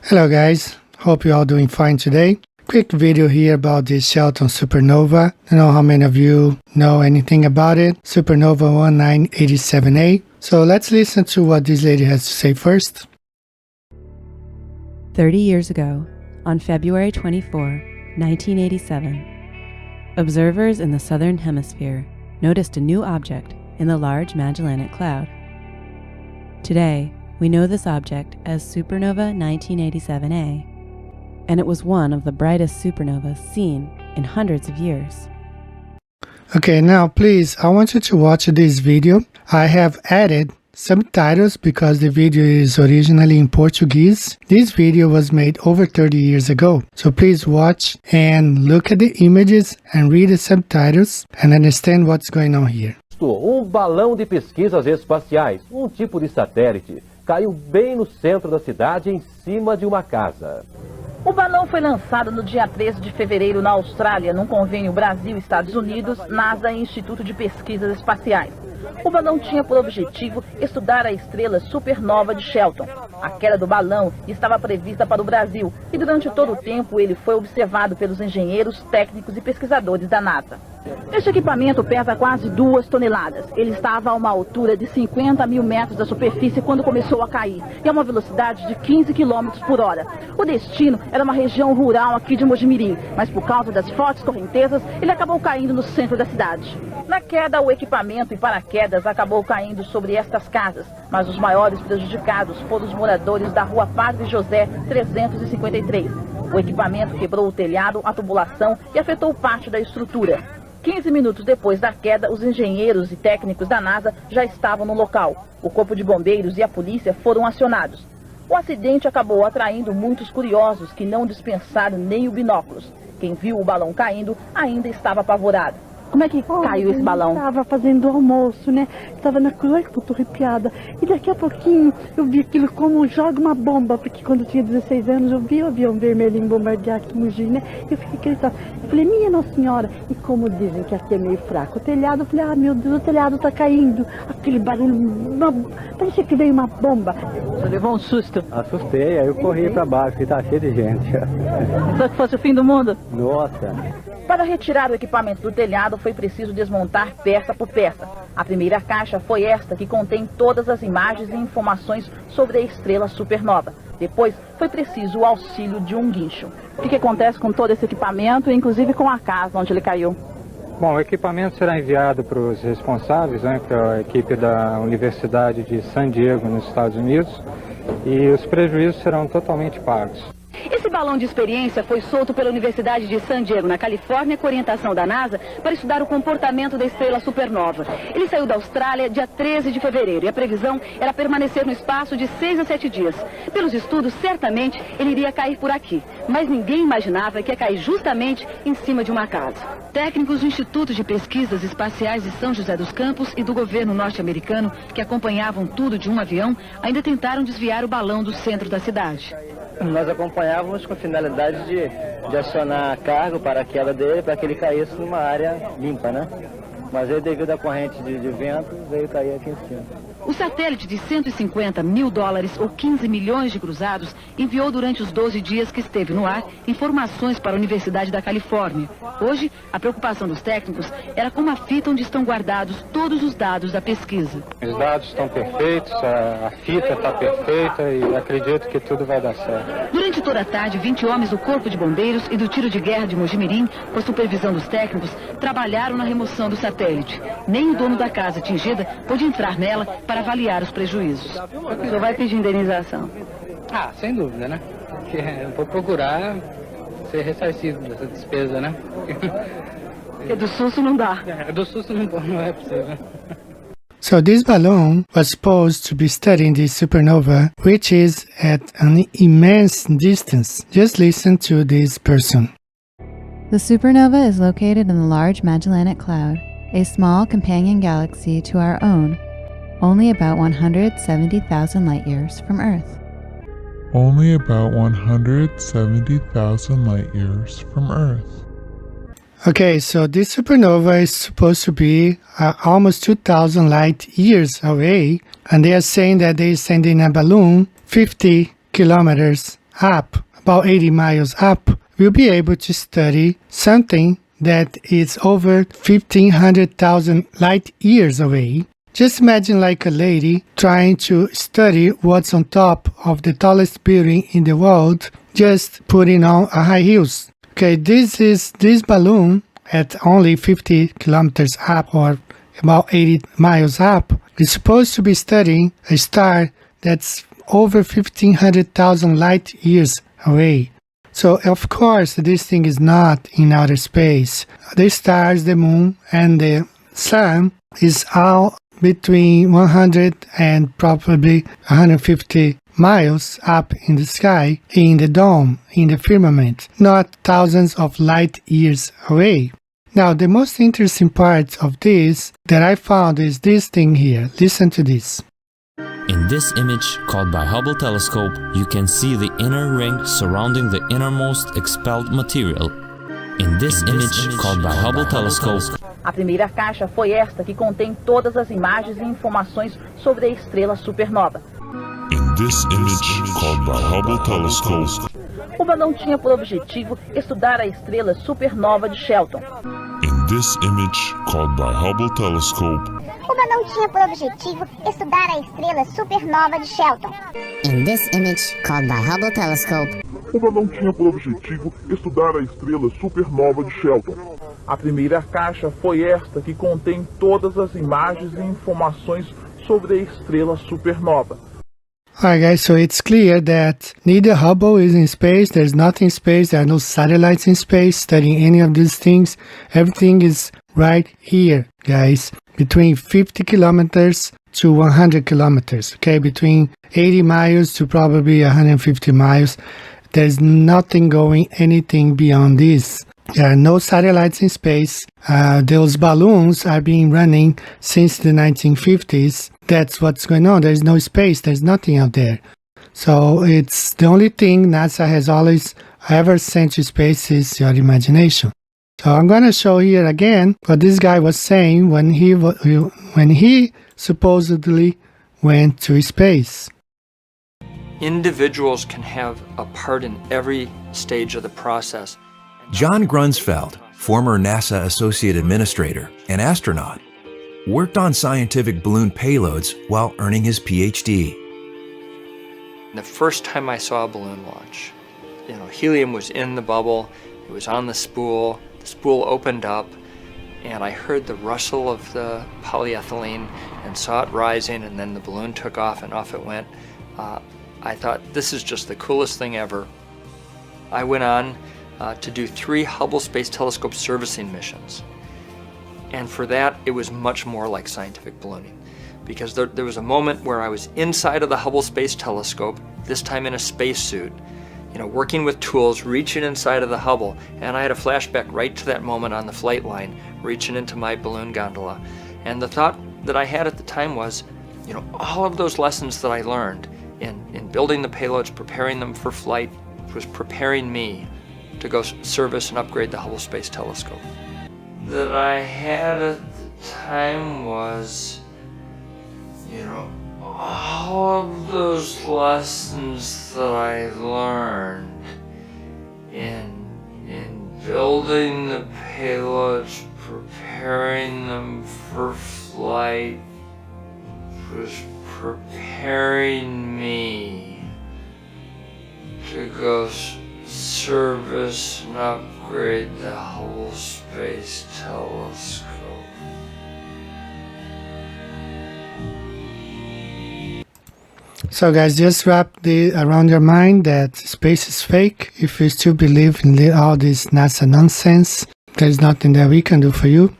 Hello guys, hope you're all doing fine today. Quick video here about this Shelton supernova. I don't know how many of you know anything about it. Supernova 1987A. So let's listen to what this lady has to say first. 30 years ago, on February 24, 1987, observers in the southern hemisphere noticed a new object in the Large Magellanic Cloud. Today, we know this object as Supernova 1987A, and it was one of the brightest supernovas seen in hundreds of years. Okay, now please, I want you to watch this video. I have added subtitles because the video is originally in Portuguese. This video was made over 30 years ago. So please watch and look at the images and read the subtitles and understand what's going on here. Balão de pesquisas espaciais, tipo de satélite, caiu bem no centro da cidade, em cima de uma casa. O balão foi lançado no dia 13 de fevereiro na Austrália, num convênio Brasil-Estados Unidos, NASA e Instituto de Pesquisas Espaciais. O balão tinha por objetivo estudar a estrela supernova de Shelton. A queda do balão estava prevista para o Brasil e durante todo o tempo ele foi observado pelos engenheiros, técnicos e pesquisadores da NASA. Este equipamento pesa quase 2 toneladas. Ele estava a uma altura de 50 mil metros da superfície quando começou a cair e a uma velocidade de 15 km por hora. O destino era uma região rural aqui de Mojimirim, mas por causa das fortes correntezas, ele acabou caindo no centro da cidade. Na queda, o equipamento e paraquedas acabou caindo sobre estas casas, mas os maiores prejudicados foram os moradores da rua Padre José 353. O equipamento quebrou o telhado, a tubulação e afetou parte da estrutura. 15 minutos depois da queda, os engenheiros e técnicos da NASA já estavam no local. O corpo de bombeiros e a polícia foram acionados. O acidente acabou atraindo muitos curiosos que não dispensaram nem os binóculos. Quem viu o balão caindo ainda estava apavorado. Como é que caiu esse balão? Eu estava fazendo almoço, né? Estava na cozinha, que eu tô arrepiada. E daqui a pouquinho eu vi aquilo como joga uma bomba, porque quando eu tinha 16 anos eu vi o avião vermelhinho bombardear aqui no Mogi, né? Eu fiquei gritando. Eu falei, minha Nossa Senhora. E como dizem que aqui é meio fraco o telhado, eu falei, ah, meu Deus, o telhado tá caindo. Aquele barulho, parecia que veio uma bomba. Você levou um susto? Assustei, aí eu corri para baixo, e tá cheio de gente. Pensou que fosse o fim do mundo? Nossa! Para retirar o equipamento do telhado, foi preciso desmontar peça por peça. A primeira caixa foi esta, que contém todas as imagens e informações sobre a estrela supernova. Depois, foi preciso o auxílio de um guincho. O que acontece com todo esse equipamento, inclusive com a casa onde ele caiu? Bom, o equipamento será enviado para os responsáveis, né, que é a equipe da Universidade de San Diego, nos Estados Unidos, e os prejuízos serão totalmente pagos. Esse balão de experiência foi solto pela Universidade de San Diego, na Califórnia, com orientação da NASA, para estudar o comportamento da estrela supernova. Ele saiu da Austrália dia 13 de fevereiro e a previsão era permanecer no espaço de 6 a 7 dias. Pelos estudos, certamente ele iria cair por aqui, mas ninguém imaginava que ia cair justamente em cima de uma casa. Técnicos do Instituto de Pesquisas Espaciais de São José dos Campos e do governo norte-americano, que acompanhavam tudo de um avião, ainda tentaram desviar o balão do centro da cidade. Nós acompanhávamos com a finalidade de acionar a carga para a queda dele, para que ele caísse numa área limpa, né? Mas ele, devido à corrente de vento, veio cair aqui em cima. O satélite de 150 mil dólares ou 15 milhões de cruzados enviou durante os 12 dias que esteve no ar informações para a Universidade da Califórnia. Hoje, a preocupação dos técnicos era com uma fita onde estão guardados todos os dados da pesquisa. Os dados estão perfeitos, a fita está perfeita e acredito que tudo vai dar certo. Durante toda a tarde, 20 homens do Corpo de Bombeiros e do Tiro de Guerra de Mojimirim, com a supervisão dos técnicos, trabalharam na remoção do satélite. Nem o dono da casa atingida pôde entrar nela para avaliar os prejuízos. O senhor vai pedir indenização? Ah, sem dúvida, né? Porque eu vou procurar ser ressarcido dessa despesa, né? Porque do susto não dá. Do susto não é possível. So this balloon was supposed to be studying the supernova, which is at an immense distance. Just listen to this person. The supernova is located in the Large Magellanic Cloud, a small companion galaxy to our own, only about 170,000 light-years from Earth. Only about 170,000 light-years from Earth. Okay, so this supernova is supposed to be almost 2,000 light years away, and they are saying that they are sending a balloon 50 kilometers up, about 80 miles up, we'll be able to study something that is over 1,500,000 light years away. Just imagine like a lady trying to study what's on top of the tallest building in the world, just putting on a high heels. Okay, this balloon at only 50 kilometers up or about 80 miles up is supposed to be studying a star that's over 1,500,000 light years away. So of course this thing is not in outer space. The stars, the moon, and the sun is all between 100 and probably 150 miles up in the sky, in the dome, in the firmament, not thousands of light years away. Now, the most interesting part of this that I found is this thing here. Listen to this. In this image, caught by Hubble telescope, you can see the inner ring surrounding the innermost expelled material. In this image, caught by Hubble telescope. A primeira caixa foi esta, que contém todas as imagens e informações sobre a estrela supernova. In this image, called by Hubble telescope. O balão tinha por objetivo estudar a estrela supernova de Shelton. In this image, called by Hubble telescope. O balão tinha por objetivo estudar a estrela supernova de Shelton. In this image, called by Hubble telescope. O balão tinha por objetivo estudar a estrela supernova de Shelton. A primeira caixa foi esta, que contém todas as imagens e informações sobre a estrela supernova. Alright guys, so it's clear that neither Hubble is in space, there's nothing in space, there are no satellites in space studying any of these things. Everything is right here, guys, between 50 kilometers to 100 kilometers, okay, between 80 miles to probably 150 miles. There's nothing going anything beyond this. There are no satellites in space. Those balloons are being running since the 1950s. That's what's going on. There's no space. There's nothing out there. So it's the only thing NASA has always ever sent to space is your imagination. So I'm going to show here again what this guy was saying when he supposedly went to space. Individuals can have a part in every stage of the process. John Grunsfeld, former NASA Associate Administrator and astronaut, worked on scientific balloon payloads while earning his PhD. The first time I saw a balloon launch, helium was in the bubble, it was on the spool opened up, and I heard the rustle of the polyethylene and saw it rising, and then the balloon took off and off it went. I thought, this is just the coolest thing ever. I went on to do 3 Hubble Space Telescope servicing missions. And for that, it was much more like scientific ballooning, because there was a moment where I was inside of the Hubble Space Telescope, this time in a spacesuit, working with tools, reaching inside of the Hubble, and I had a flashback right to that moment on the flight line, reaching into my balloon gondola. And the thought that I had at the time was, all of those lessons that I learned in building the payloads, preparing them for flight, was preparing me to go service and upgrade the Hubble Space Telescope. That I had at the time was, all of those lessons that I learned in building the payloads, preparing them for flight, was preparing me to go service and upgrade the Hubble Space Telescope. So guys, just wrap around your mind that space is fake. If you still believe in all this NASA nonsense, there's nothing that we can do for you.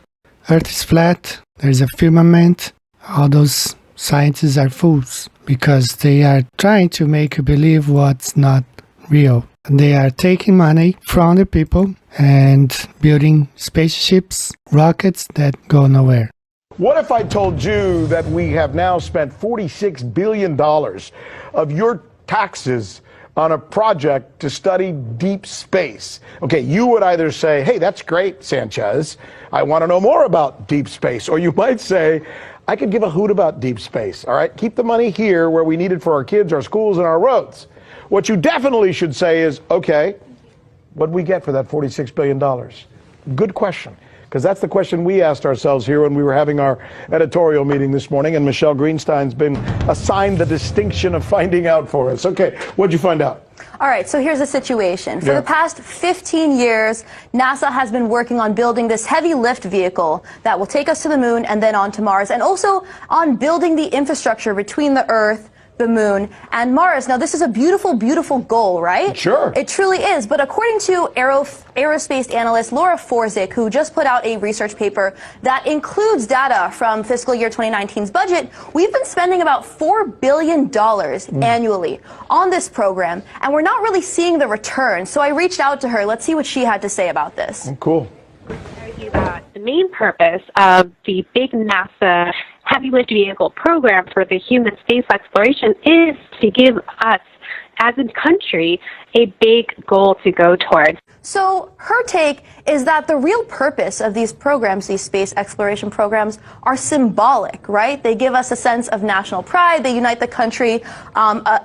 Earth is flat, there's a firmament. All those scientists are fools because they are trying to make you believe what's not real. They are taking money from the people and building spaceships, rockets that go nowhere. What if I told you that we have now spent $46 billion of your taxes on a project to study deep space? Okay, you would either say, hey, that's great, Sanchez. I want to know more about deep space. Or you might say, I could give a hoot about deep space. All right, keep the money here where we need it for our kids, our schools, and our roads. what you definitely should say is, okay, what did we get for that $46 billion? Good question. Because that's the question we asked ourselves here when we were having our editorial meeting this morning, and Michelle Greenstein's been assigned the distinction of finding out for us. Okay, what'd you find out? All right, so here's the situation. For the past 15 years, NASA has been working on building this heavy lift vehicle that will take us to the moon and then on to Mars, and also on building the infrastructure between the Earth, the moon, and Mars. Now, this is a beautiful, beautiful goal, right? Sure. It truly is. But according to aerospace analyst Laura Forzik, who just put out a research paper that includes data from fiscal year 2019's budget, we've been spending about $4 billion annually on this program, and we're not really seeing the return. So I reached out to her. Let's see what she had to say about this. Cool. The main purpose of the big NASA heavy lift vehicle program for the human space exploration is to give us, as a country, a big goal to go towards. So her take is that the real purpose of these programs, these space exploration programs, are symbolic, right? They give us a sense of national pride. They unite the country,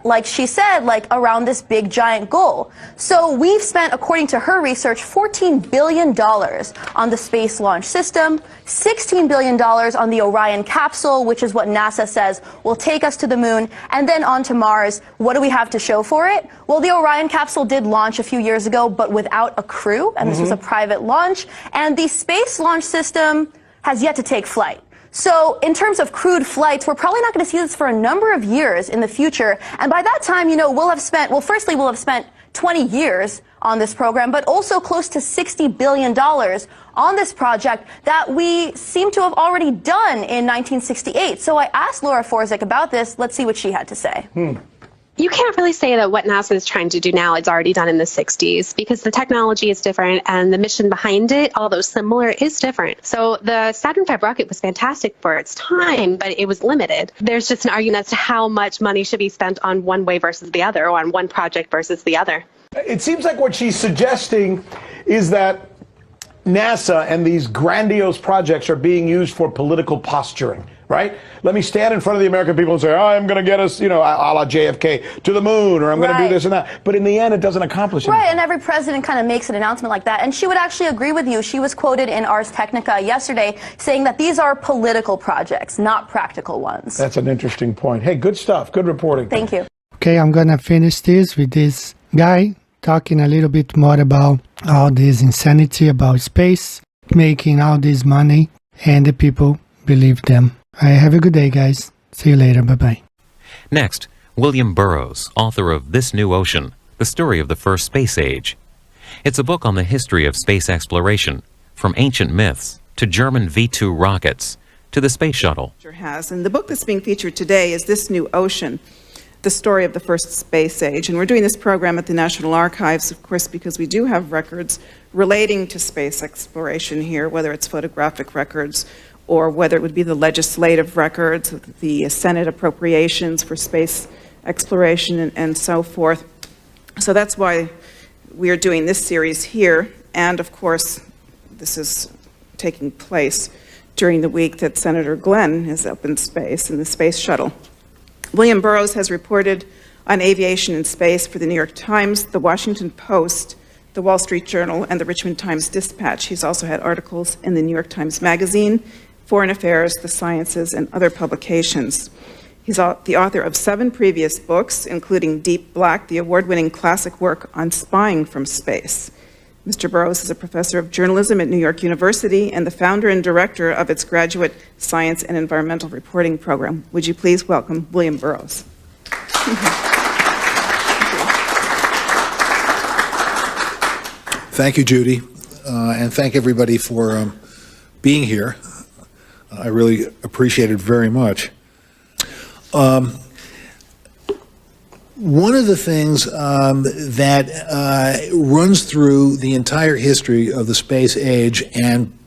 like she said, like around this big giant goal. So we've spent, according to her research, $14 billion on the Space Launch System, $16 billion on the Orion capsule, which is what NASA says will take us to the moon, and then on to Mars. What do we have to show for it? Well, the Orion capsule did launch a few years ago, but without a crew, and this was a private launch, and the Space Launch System has yet to take flight. So in terms of crewed flights, we're probably not going to see this for a number of years in the future, and by that time, you know, we'll have spent 20 years on this program, but also close to $60 billion on this project that we seem to have already done in 1968. So I asked Laura Forzik about this. Let's see what she had to say. You can't really say that what NASA is trying to do now is already done in the 60s, because the technology is different and the mission behind it, although similar, is different. So the Saturn V rocket was fantastic for its time, but it was limited. There's just an argument as to how much money should be spent on one way versus the other, or on one project versus the other. It seems like what she's suggesting is that NASA and these grandiose projects are being used for political posturing, right? Let me stand in front of the American people and say, oh, I'm going to get us, you know, a la JFK, to the moon, or I'm going to do this and that. But in the end, it doesn't accomplish anything. Right, and every president kind of makes an announcement like that. And she would actually agree with you. She was quoted in Ars Technica yesterday saying that these are political projects, not practical ones. That's an interesting point. Hey, good stuff. Good reporting. Thank you. Okay, I'm going to finish this with this guy talking a little bit more about all this insanity about space, making all this money, and the people believe them. Have a good day, guys. See you later. Bye-bye. Next, William Burroughs, author of This New Ocean, The Story of the First Space Age. It's a book on the history of space exploration, from ancient myths to German V-2 rockets to the space shuttle. And the book that's being featured today is This New Ocean, The Story of the First Space Age. And we're doing this program at the National Archives, of course, because we do have records relating to space exploration here, whether it's photographic records or whether it would be the legislative records, the Senate appropriations for space exploration and so forth. So that's why we are doing this series here. And of course, this is taking place during the week that Senator Glenn is up in space in the space shuttle. William Burroughs has reported on aviation and space for the New York Times, the Washington Post, the Wall Street Journal, and the Richmond Times-Dispatch. He's also had articles in the New York Times Magazine, Foreign Affairs, The Sciences, and other publications. He's the author of 7 previous books, including Deep Black, the award-winning classic work on spying from space. Mr. Burroughs is a professor of journalism at New York University and the founder and director of its graduate science and environmental reporting program. Would you please welcome William Burroughs? Thank you, Judy, and thank everybody for being here. I really appreciate it very much. One of the things that runs through the entire history of the space age and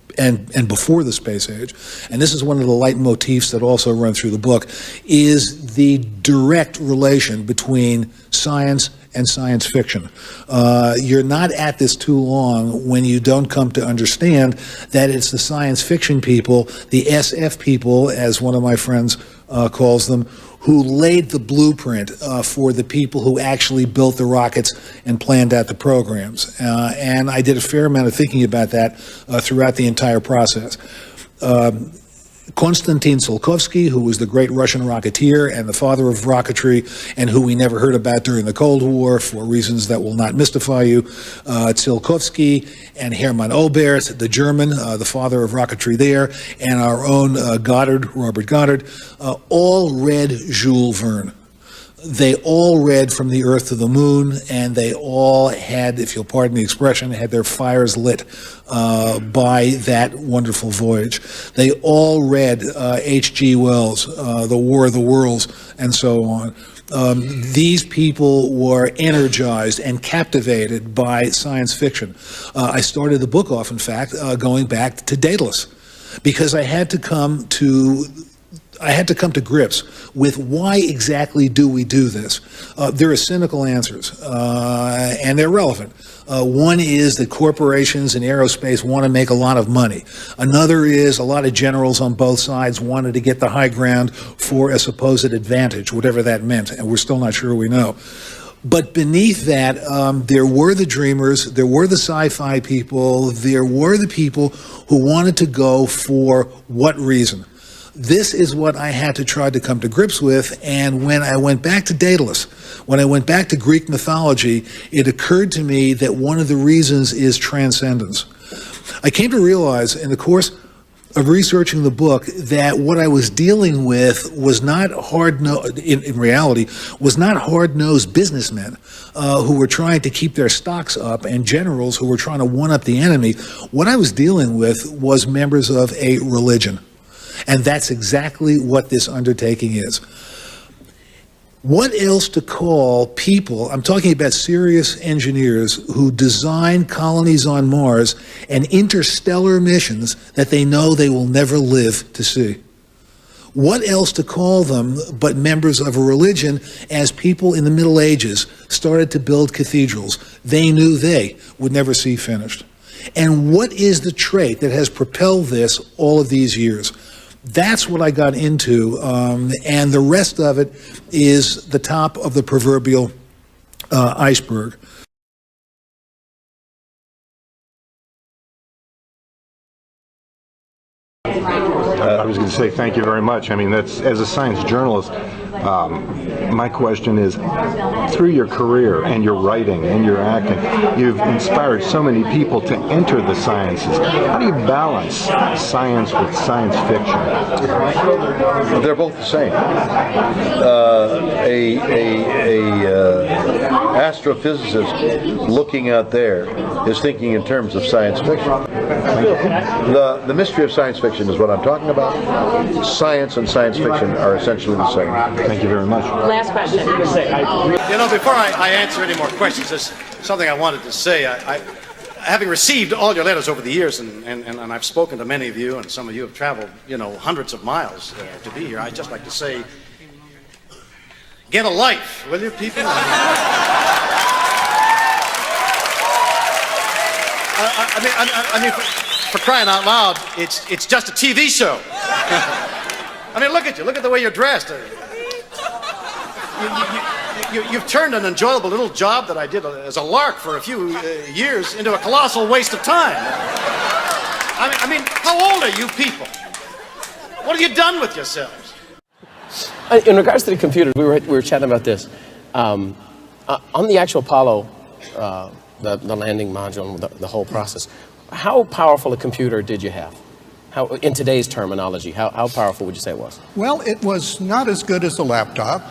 before the space age, and this is one of the leitmotifs that also run through the book, is the direct relation between science and science fiction. You're not at this too long when you don't come to understand that it's the science fiction people, the SF people, as one of my friends calls them, who laid the blueprint for the people who actually built the rockets and planned out the programs. And I did a fair amount of thinking about that throughout the entire process. Konstantin Tsiolkovsky, who was the great Russian rocketeer and the father of rocketry, and who we never heard about during the Cold War for reasons that will not mystify you. Tsiolkovsky and Hermann Oberth, the German, the father of rocketry there, and our own Goddard, Robert Goddard, all read Jules Verne. They all read From the Earth to the Moon, and they all had, if you'll pardon the expression, had their fires lit by that wonderful voyage. They all read H.G. Wells, The War of the Worlds, and so on. These people were energized and captivated by science fiction. I started the book off, in fact, going back to Daedalus, because I had to come to grips with why exactly do we do this. There are cynical answers, and they're relevant. One is that corporations in aerospace want to make a lot of money. Another is a lot of generals on both sides wanted to get the high ground for a supposed advantage, whatever that meant, and we're still not sure we know. But beneath that, there were the dreamers, there were the sci-fi people, there were the people who wanted to go for what reason? This is what I had to try to come to grips with, and when I went back to Daedalus, when I went back to Greek mythology, it occurred to me that one of the reasons is transcendence. I came to realize in the course of researching the book that what I was dealing with was not in reality, was not hard-nosed businessmen who were trying to keep their stocks up and generals who were trying to one-up the enemy. What I was dealing with was members of a religion. And that's exactly what this undertaking is. What else to call people, I'm talking about serious engineers who design colonies on Mars and interstellar missions that they know they will never live to see? What else to call them but members of a religion as people in the Middle Ages started to build cathedrals they knew they would never see finished? And what is the trait that has propelled this all of these years? That's what I got into, and the rest of it is the top of the proverbial iceberg. I was going to say thank you very much. I mean, that's, as a science journalist, my question is, through your career and your writing and your acting, you've inspired so many people to enter the sciences. How do you balance science with science fiction? They're both the same. Astrophysicist looking out there is thinking in terms of science fiction. The mystery of science fiction is what I'm talking about. Science and science fiction are essentially the same. Thank you very much. Last question. You know, before I answer any more questions, there's something I wanted to say. Having received all your letters over the years, and I've spoken to many of you, and some of you have traveled, you know, hundreds of miles to be here, I'd just like to say, get a life, will you, people? I mean, for crying out loud, it's just a TV show. I mean, look at you. Look at the way you're dressed. You've turned an enjoyable little job that I did as a lark for a few years into a colossal waste of time. I mean, how old are you people? What have you done with yourselves? In regards to the computers, we were chatting about this. On the actual Apollo, the landing module, the whole process, how powerful a computer did you have? How, in today's terminology, how powerful would you say it was? Well, it was not as good as a laptop,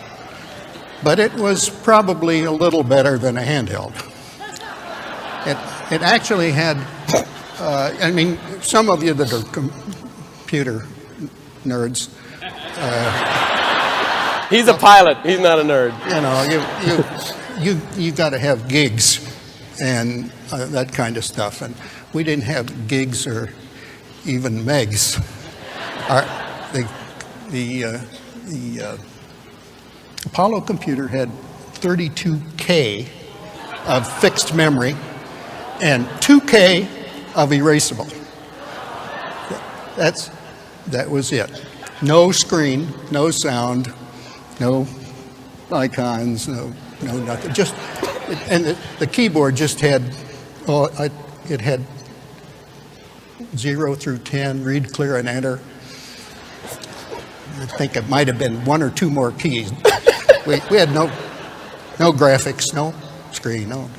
but it was probably a little better than a handheld. It actually had, I mean, some of you that are computer nerds. He's a pilot, he's not a nerd. You know, you got to have gigs and that kind of stuff, and we didn't have gigs or even megs. The Apollo computer had 32K of fixed memory and 2K of erasable. That was it. No screen, no sound, no icons, no nothing. Just, and the keyboard just had, it had 0 through 10, read, clear, and enter. I think it might have been 1 or 2 more keys. We had no graphics, no screen, no.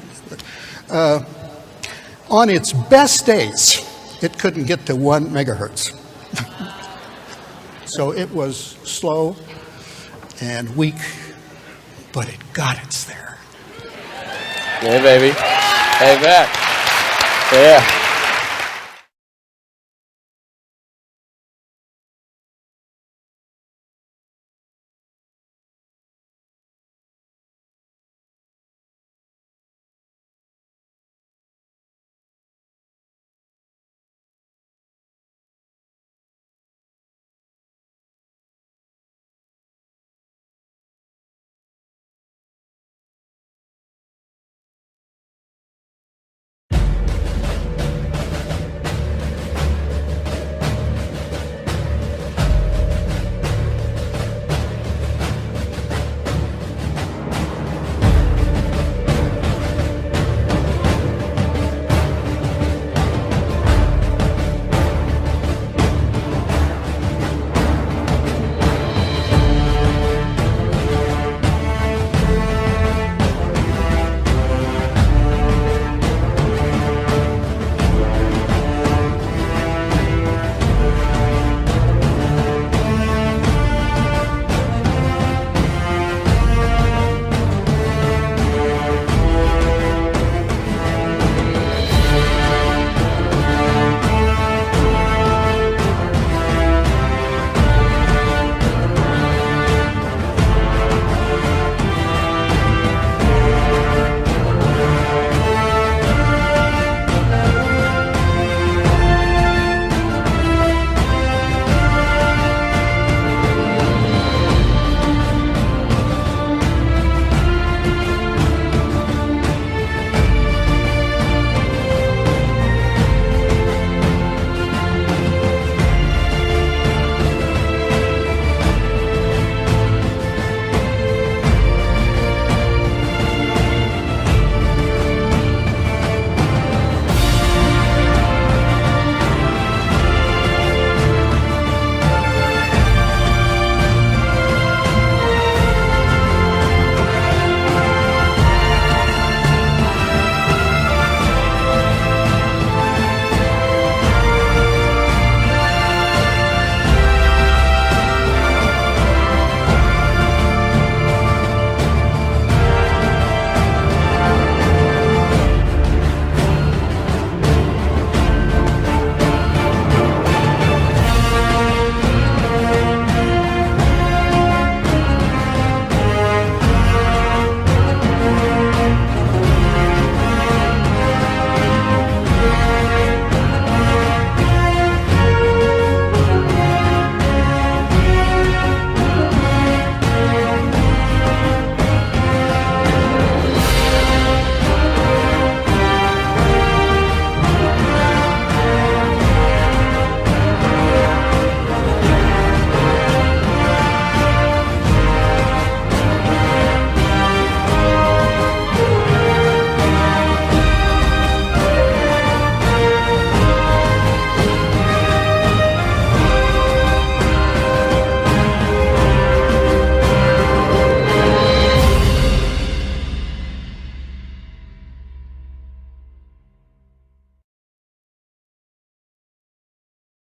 On its best days, it couldn't get to 1 megahertz. So it was slow and weak, but it got us there. Yeah, baby. Hey, Matt. Yeah.